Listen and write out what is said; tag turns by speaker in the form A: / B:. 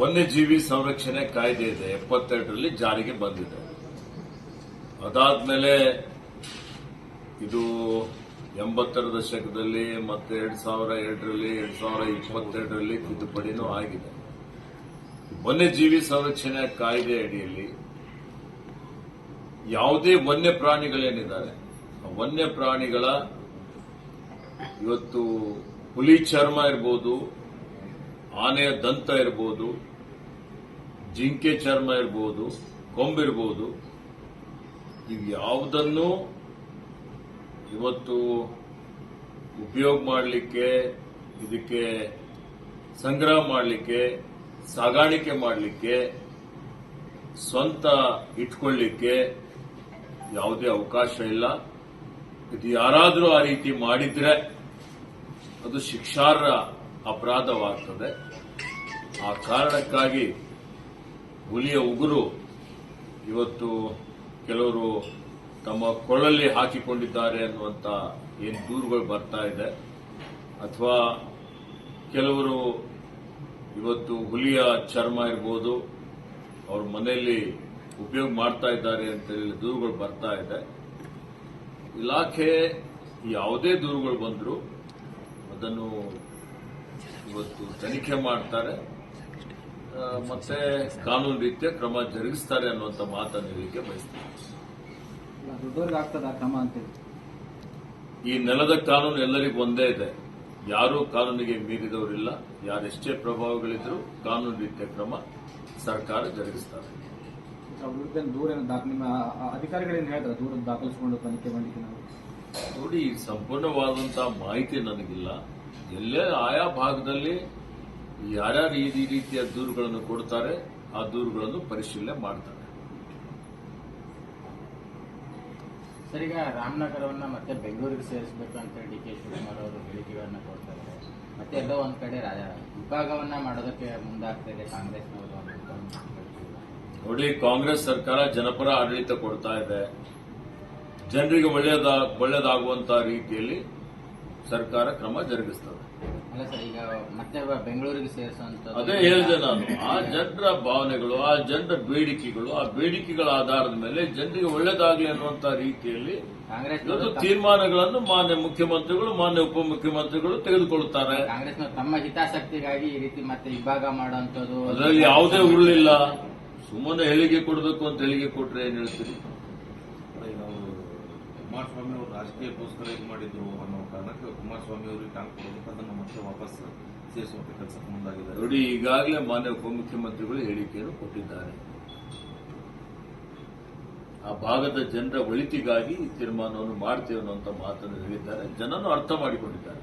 A: ವನ್ಯಜೀವಿ ಸಂರಕ್ಷಣೆ ಕಾಯ್ದೆ ಇದೆ 72ರಲ್ಲಿ ಜಾರಿಗೆ ಬಂದಿದೆ. ಅದಾದ್ಮೇಲೆ ಇದು 80ರ ದಶಕದಲ್ಲಿ ಮತ್ತೆ 2002ರಲ್ಲಿ 2022ರಲ್ಲಿ ತಿದ್ದುಪಡಿನೂ ಆಗಿದೆ. ವನ್ಯಜೀವಿ ಸಂರಕ್ಷಣೆ ಕಾಯ್ದೆ ಅಡಿಯಲ್ಲಿ ಯಾವುದೇ ವನ್ಯ ಪ್ರಾಣಿಗಳೇನಿದ್ದಾರೆ ಆ ವನ್ಯ ಪ್ರಾಣಿಗಳ ಇವತ್ತು ಹುಲಿ ಚರ್ಮ ಇರಬಹುದು, ಆನೆಯ ದಂತ ಇರಬಹುದು, ಜಿಂಕೆ ಚರ್ಮ ಇರಬಹುದು, ಕೊಂಬಿರಬಹುದು, ಇವು ಯಾವುದನ್ನು ಇವತ್ತು ಉಪಯೋಗ ಮಾಡಲಿಕ್ಕೆ, ಇದಕ್ಕೆ ಸಂಗ್ರಹ ಮಾಡಲಿಕ್ಕೆ, ಸಾಗಾಣಿಕೆ ಮಾಡಲಿಕ್ಕೆ, ಸ್ವಂತ ಇಟ್ಕೊಳ್ಳಿಕ್ಕೆ ಯಾವುದೇ ಅವಕಾಶ ಇಲ್ಲ. ಇದು ಯಾರಾದರೂ ಆ ರೀತಿ ಮಾಡಿದ್ರೆ ಅದು ಶಿಕ್ಷಾರ್ಹ ಅಪರಾಧವಾಗ್ತದೆ. ಆ ಕಾರಣಕ್ಕಾಗಿ ಹುಲಿಯ ಉಗುರು ಇವತ್ತು ಕೆಲವರು ತಮ್ಮ ಕೊಳ್ಳಲ್ಲಿ ಹಾಕಿಕೊಂಡಿದ್ದಾರೆ ಅನ್ನುವಂಥ ಏನು ದೂರುಗಳು ಬರ್ತಾ ಇದೆ, ಅಥವಾ ಕೆಲವರು ಇವತ್ತು ಹುಲಿಯ ಚರ್ಮ ಇರ್ಬೋದು ಅವ್ರ ಮನೆಯಲ್ಲಿ ಉಪಯೋಗ ಮಾಡ್ತಾ ಇದ್ದಾರೆ ಅಂತ ಹೇಳಿ ದೂರುಗಳು ಬರ್ತಾ ಇದೆ. ಇಲಾಖೆ ಯಾವುದೇ ದೂರುಗಳು ಬಂದರೂ ಅದನ್ನು ಇವತ್ತು ತನಿಖೆ ಮಾಡ್ತಾರೆ, ಮತ್ತೆ ಕಾನೂನು ರೀತಿಯ ಕ್ರಮ ಜರುಗಿಸ್ತಾರೆ ಅನ್ನುವಂಥ ಮಾತನ್ನು ಹೇಳಲಿಕ್ಕೆ ಬಯಸ್ತಾರೆ. ಈ ನೆಲದ ಕಾನೂನು ಎಲ್ಲರಿಗೂ ಒಂದೇ ಇದೆ. ಯಾರೂ ಕಾನೂನಿಗೆ ಮೀರಿದವರಿಲ್ಲ. ಯಾರೆಷ್ಟೇ ಪ್ರಭಾವಗಳಿದ್ರೂ ಕಾನೂನು ರೀತಿಯ ಕ್ರಮ ಸರ್ಕಾರ ಜರುಗಿಸ್ತಾರೆ.
B: ಅಧಿಕಾರಿಗಳೇನು ಹೇಳ್ತಾರೆ ದೂರ ದಾಖಲಿಸಿಕೊಂಡು ತನಿಖೆ ಮಾಡಲಿಕ್ಕೆ?
A: ನೋಡಿ, ಸಂಪೂರ್ಣವಾದಂತಹ ಮಾಹಿತಿ ನನಗಿಲ್ಲ. ಎಲ್ಲೇ ಆಯಾ ಭಾಗದಲ್ಲಿ ಯಾರ್ಯಾರು ಈ ರೀತಿಯ ದೂರುಗಳನ್ನು ಕೊಡ್ತಾರೆ ಆ ದೂರುಗಳನ್ನು ಪರಿಶೀಲನೆ ಮಾಡ್ತಾರೆ.
C: ಸರ್, ಈಗ ರಾಮನಗರವನ್ನ ಮತ್ತೆ ಬೆಂಗಳೂರಿಗೆ ಸೇರಿಸಬೇಕು ಅಂತ ಡಿ.ಕೆ. ಶಿವಕುಮಾರ್ ಅವರು ಹೇಳಿಕೆಗಳನ್ನ ಕೊಡ್ತಾರೆ. ಮತ್ತೆ ಎಲ್ಲೋ ಒಂದ್ ಕಡೆ ವಿಭಾಗವನ್ನ ಮಾಡೋದಕ್ಕೆ ಮುಂದಾಗ್ತಾ ಇದೆ ಕಾಂಗ್ರೆಸ್ನವರು.
A: ನೋಡಿ, ಕಾಂಗ್ರೆಸ್ ಸರ್ಕಾರ ಜನಪರ ಆಡಳಿತ ಕೊಡ್ತಾ ಇದೆ. ಜನರಿಗೆ ಒಳ್ಳೆಯದಾಗುವಂತಹ ರೀತಿಯಲ್ಲಿ ಸರ್ಕಾರ ಕ್ರಮ ಜರುಗಿಸ್ತದೆ.
C: ಅಲ್ಲ ಸರ್, ಈಗ ಮತ್ತೆ ಬೆಂಗಳೂರಿಗೆ ಸೇರಿಸುವಂತ
A: ಅದೇ ಹೇಳಿದೆ ನಾನು. ಆ ಜನರ ಭಾವನೆಗಳು, ಆ ಜನರ ಬೇಡಿಕೆಗಳು, ಆ ಬೇಡಿಕೆಗಳ ಆಧಾರದ ಮೇಲೆ ಜನರಿಗೆ ಒಳ್ಳೆಯದಾಗಲಿ ಅನ್ನುವಂತ ರೀತಿಯಲ್ಲಿ ಇವತ್ತು ತೀರ್ಮಾನಗಳನ್ನು ಮಾನ್ಯ ಮುಖ್ಯಮಂತ್ರಿಗಳು, ಮಾನ್ಯ ಉಪಮುಖ್ಯಮಂತ್ರಿಗಳು ತೆಗೆದುಕೊಳ್ಳುತ್ತಾರೆ.
C: ಕಾಂಗ್ರೆಸ್ನ ತಮ್ಮ ಹಿತಾಸಕ್ತಿಗಾಗಿ ಈ ರೀತಿ ಮತ್ತೆ ವಿಭಾಗ ಮಾಡುವಂತದ್ದು,
A: ಅದರಲ್ಲಿ ಯಾವುದೇ ಉರುಳಿಲ್ಲ. ಸುಮ್ಮನೆ ಹೇಳಿಕೆ ಕೊಡಬೇಕು ಅಂತ ಹೇಳಿಕೆ ಕೊಟ್ರೆ ಏನ್ ಹೇಳ್ತೀರಿ?
D: ಕುಮಾರಸ್ವಾಮಿ ಅವರು ರಾಜಕೀಯಕ್ಕೋಸ್ಕರ ಇದು ಮಾಡಿದ್ರು ಅನ್ನೋ ಕಾರಣಕ್ಕೆ ಕುಮಾರಸ್ವಾಮಿ ಅವರಿಗೆ ಟಾಂಗ್ ಕೊಡೋದಕ್ಕೆ ಅದನ್ನು ಮತ್ತೆ ವಾಪಸ್ ಸೇರಿಸುವಂತ ಕೆಲಸಕ್ಕೆ ಮುಂದಾಗಿದೆ.
A: ನೋಡಿ, ಈಗಾಗಲೇ ಮಾನ್ಯ ಉಪಮುಖ್ಯಮಂತ್ರಿಗಳು ಹೇಳಿಕೆಯನ್ನು ಕೊಟ್ಟಿದ್ದಾರೆ. ಆ ಭಾಗದ ಜನರ ಒಳಿತಿಗಾಗಿ ಈ ತೀರ್ಮಾನವನ್ನು ಮಾಡ್ತೇವೆ ಅನ್ನುವಂಥ ಮಾತನ್ನು ಹೇಳಿದ್ದಾರೆ. ಜನನು ಅರ್ಥ ಮಾಡಿಕೊಂಡಿದ್ದಾರೆ.